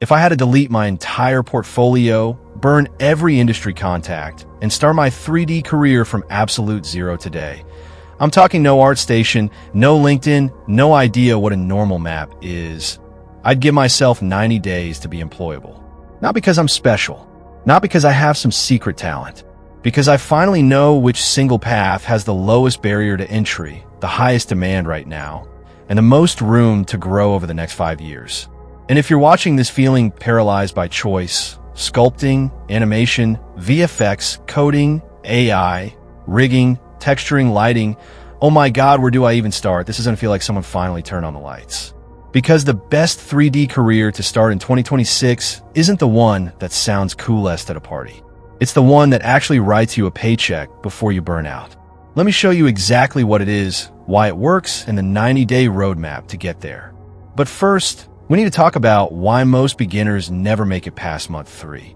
If I had to delete my entire portfolio, burn every industry contact, and start my 3D career from absolute zero today, I'm talking no ArtStation, no LinkedIn, no idea what a normal map is. I'd give myself 90 days to be employable. Not because I'm special, not because I have some secret talent, because I finally know which single path has the lowest barrier to entry, the highest demand right now, and the most room to grow over the next 5 years. And if you're watching this feeling paralyzed by choice, sculpting, animation, VFX, coding, AI, rigging, texturing, lighting, oh my God, where do I even start? This is going to feel like someone finally turned on the lights. Because the best 3D career to start in 2026 isn't the one that sounds coolest at a party. It's the one that actually writes you a paycheck before you burn out. Let me show you exactly what it is, why it works, and the 90-day roadmap to get there. But first, we need to talk about why most beginners never make it past month 3.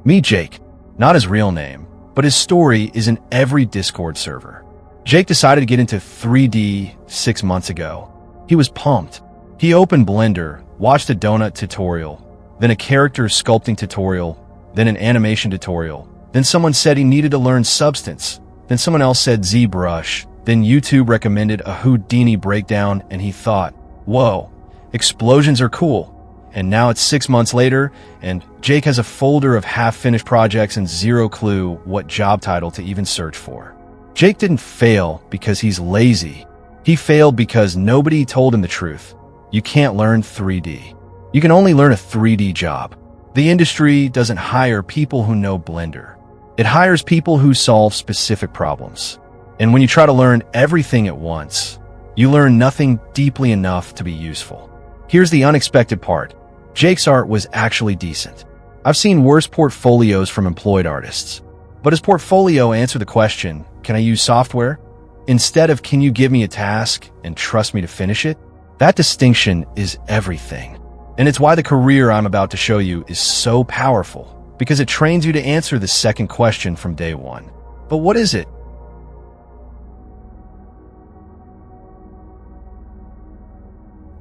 Meet Jake. Not his real name, but his story is in every Discord server. Jake decided to get into 3D 6 months ago. He was pumped. He opened Blender, watched a donut tutorial, then a character sculpting tutorial, then an animation tutorial. Then someone said he needed to learn Substance. Then someone else said ZBrush. Then YouTube recommended a Houdini breakdown, and he thought, whoa, explosions are cool. And now it's 6 months later, and Jake has a folder of half-finished projects and zero clue what job title to even search for. Jake didn't fail because he's lazy. He failed because nobody told him the truth. You can't learn 3D. You can only learn a 3D job. The industry doesn't hire people who know Blender. It hires people who solve specific problems. And when you try to learn everything at once, you learn nothing deeply enough to be useful. Here's the unexpected part. Jake's art was actually decent. I've seen worse portfolios from employed artists. But his portfolio answered the question, can I use software? Instead of, can you give me a task and trust me to finish it? That distinction is everything. And it's why the career I'm about to show you is so powerful, because it trains you to answer the second question from day one. But what is it?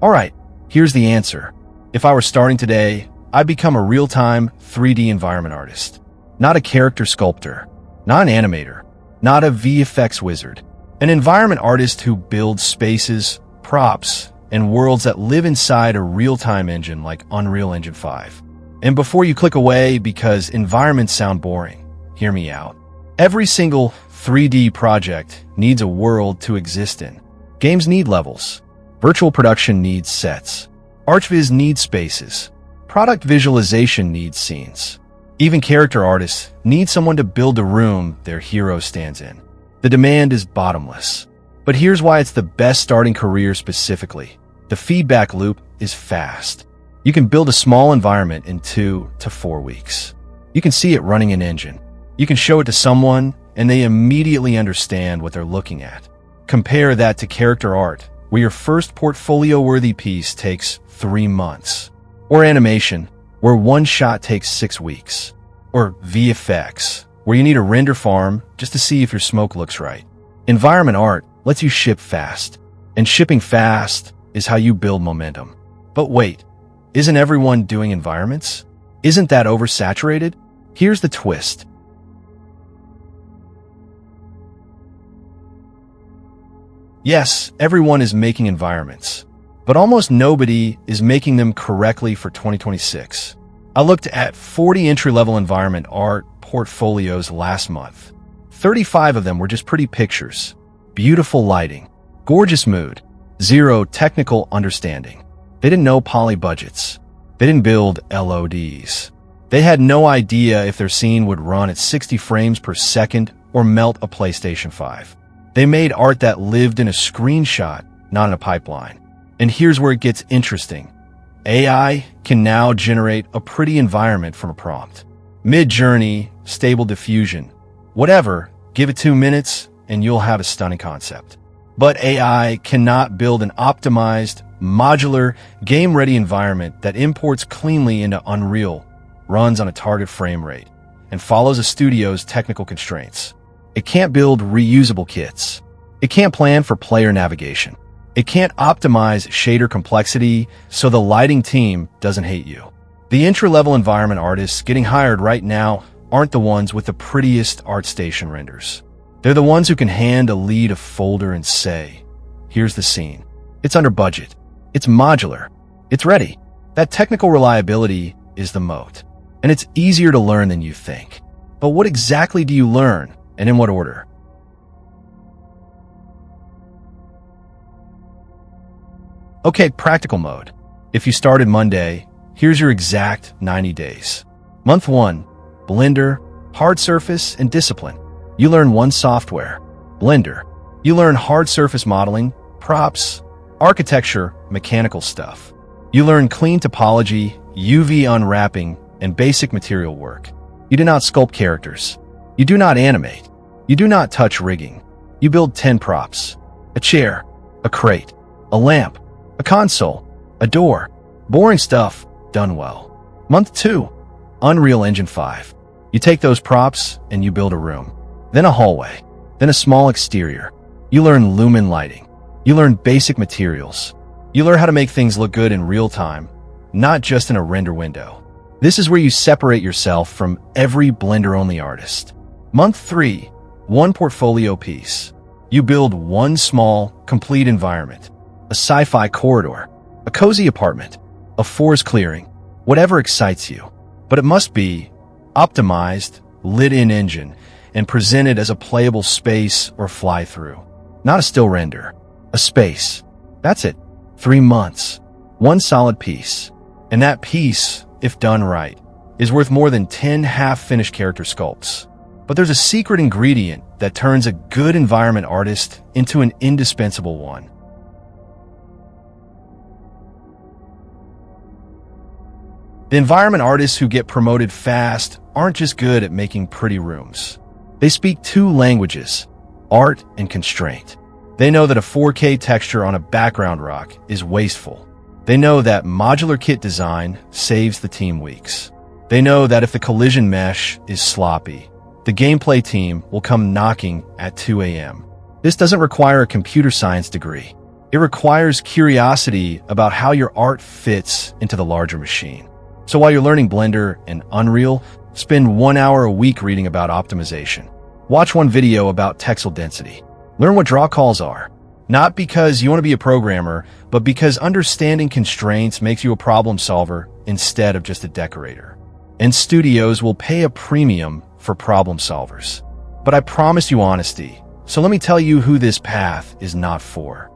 All right, here's the answer. If I were starting today, I'd become a real-time 3D environment artist. Not a character sculptor, not an animator, not a VFX wizard. An environment artist who builds spaces, props, and worlds that live inside a real-time engine like Unreal Engine 5. And before you click away because environments sound boring, hear me out. Every single 3D project needs a world to exist in. Games need levels. Virtual production needs sets. ArchViz needs spaces. Product visualization needs scenes. Even character artists need someone to build the room their hero stands in. The demand is bottomless. But here's why it's the best starting career specifically. The feedback loop is fast. You can build a small environment in 2 to 4 weeks. You can see it running an engine. You can show it to someone, and they immediately understand what they're looking at. Compare that to character art, where your first portfolio-worthy piece takes 3 months. Or animation, where one shot takes 6 weeks. Or VFX, where you need a render farm just to see if your smoke looks right. Environment art lets you ship fast. And shipping fast is how you build momentum. But wait, isn't everyone doing environments? Isn't that oversaturated? Here's the twist. Yes, everyone is making environments, but almost nobody is making them correctly for 2026. I looked at 40 entry-level environment art portfolios last month. 35 of them were just pretty pictures, beautiful lighting, gorgeous mood, zero technical understanding. They didn't know poly budgets. They didn't build LODs. They had no idea if their scene would run at 60 frames per second or melt a PlayStation 5. They made art that lived in a screenshot, not in a pipeline. And here's where it gets interesting. AI can now generate a pretty environment from a prompt. Mid-journey, stable diffusion, whatever, give it 2 minutes and you'll have a stunning concept. But AI cannot build an optimized, modular, game-ready environment that imports cleanly into Unreal, runs on a target frame rate, and follows a studio's technical constraints. It can't build reusable kits. It can't plan for player navigation. It can't optimize shader complexity, so the lighting team doesn't hate you. The entry-level environment artists getting hired right now aren't the ones with the prettiest ArtStation renders. They're the ones who can hand a lead a folder and say, here's the scene. It's under budget. It's modular. It's ready. That technical reliability is the moat. And it's easier to learn than you think. But what exactly do you learn, and in what order? Okay, practical mode. If you started Monday, here's your exact 90 days. Month 1, Blender, hard surface, and discipline. You learn one software, Blender. You learn hard surface modeling, props, architecture, mechanical stuff. You learn clean topology, UV unwrapping, and basic material work. You do not sculpt characters. You do not animate. You do not touch rigging. You build 10 props. A chair, a crate, a lamp, a console, a door. Boring stuff, done well. Month 2, Unreal Engine 5. You take those props and you build a room. Then a hallway. Then a small exterior. You learn lumen lighting. You learn basic materials. You learn how to make things look good in real time, not just in a render window. This is where you separate yourself from every Blender-only artist. Month 3, one portfolio piece. You build one small, complete environment. A sci-fi corridor, a cozy apartment, a forest clearing, whatever excites you. But it must be optimized, lit-in engine, and presented as a playable space or fly-through. Not a still render. A space. That's it. 3 months. One solid piece. And that piece, if done right, is worth more than 10 half-finished character sculpts. But there's a secret ingredient that turns a good environment artist into an indispensable one. The environment artists who get promoted fast aren't just good at making pretty rooms. They speak 2 languages, art and constraint. They know that a 4K texture on a background rock is wasteful. They know that modular kit design saves the team weeks. They know that if the collision mesh is sloppy, the gameplay team will come knocking at 2 a.m. This doesn't require a computer science degree. It requires curiosity about how your art fits into the larger machine. So while you're learning Blender and Unreal, spend 1 hour a week reading about optimization. Watch one video about texel density. Learn what draw calls are. Not because you want to be a programmer, but because understanding constraints makes you a problem solver instead of just a decorator. And studios will pay a premium for problem solvers. But I promise you honesty, so let me tell you who this path is not for.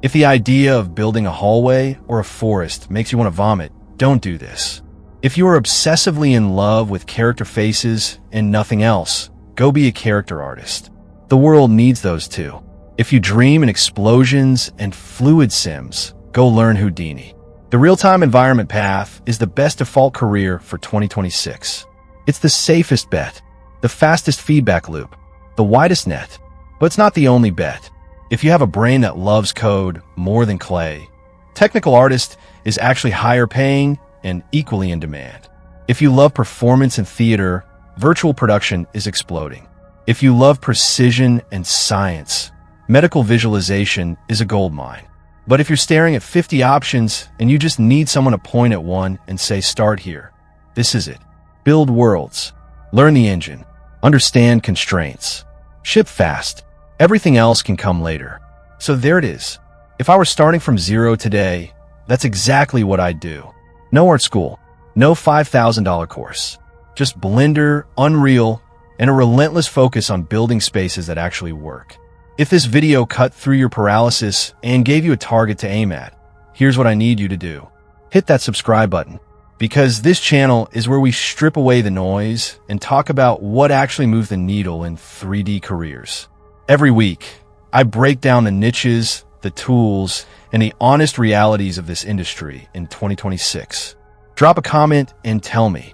If the idea of building a hallway or a forest makes you want to vomit, don't do this. If you are obsessively in love with character faces and nothing else, go be a character artist. The world needs those too. If you dream in explosions and fluid sims, go learn Houdini. The real-time environment path is the best default career for 2026. It's the safest bet, the fastest feedback loop, the widest net, but it's not the only bet. If you have a brain that loves code more than clay, technical artist is actually higher paying and equally in demand. If you love performance and theater, virtual production is exploding. If you love precision and science, medical visualization is a goldmine. But if you're staring at 50 options and you just need someone to point at one and say, start here, this is it. Build worlds, learn the engine, understand constraints, ship fast. Everything else can come later. So there it is. If I were starting from zero today, that's exactly what I'd do. No art school, no $5,000 course, just Blender, Unreal, and a relentless focus on building spaces that actually work. If this video cut through your paralysis and gave you a target to aim at, here's what I need you to do. Hit that subscribe button, because this channel is where we strip away the noise and talk about what actually moves the needle in 3D careers. Every week, I break down the niches, the tools, and the honest realities of this industry in 2026. Drop a comment and tell me,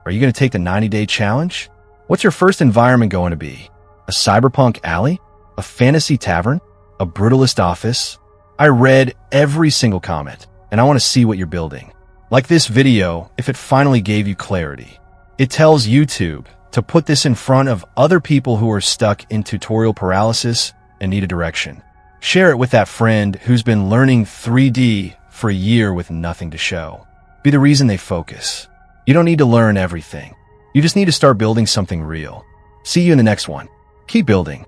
are you going to take the 90-day challenge? What's your first environment going to be? A cyberpunk alley? A fantasy tavern? A brutalist office? I read every single comment, and I want to see what you're building. Like this video, if it finally gave you clarity. It tells YouTube to put this in front of other people who are stuck in tutorial paralysis and need a direction. Share it with that friend who's been learning 3D for a year with nothing to show. Be the reason they focus. You don't need to learn everything. You just need to start building something real. See you in the next one. Keep building.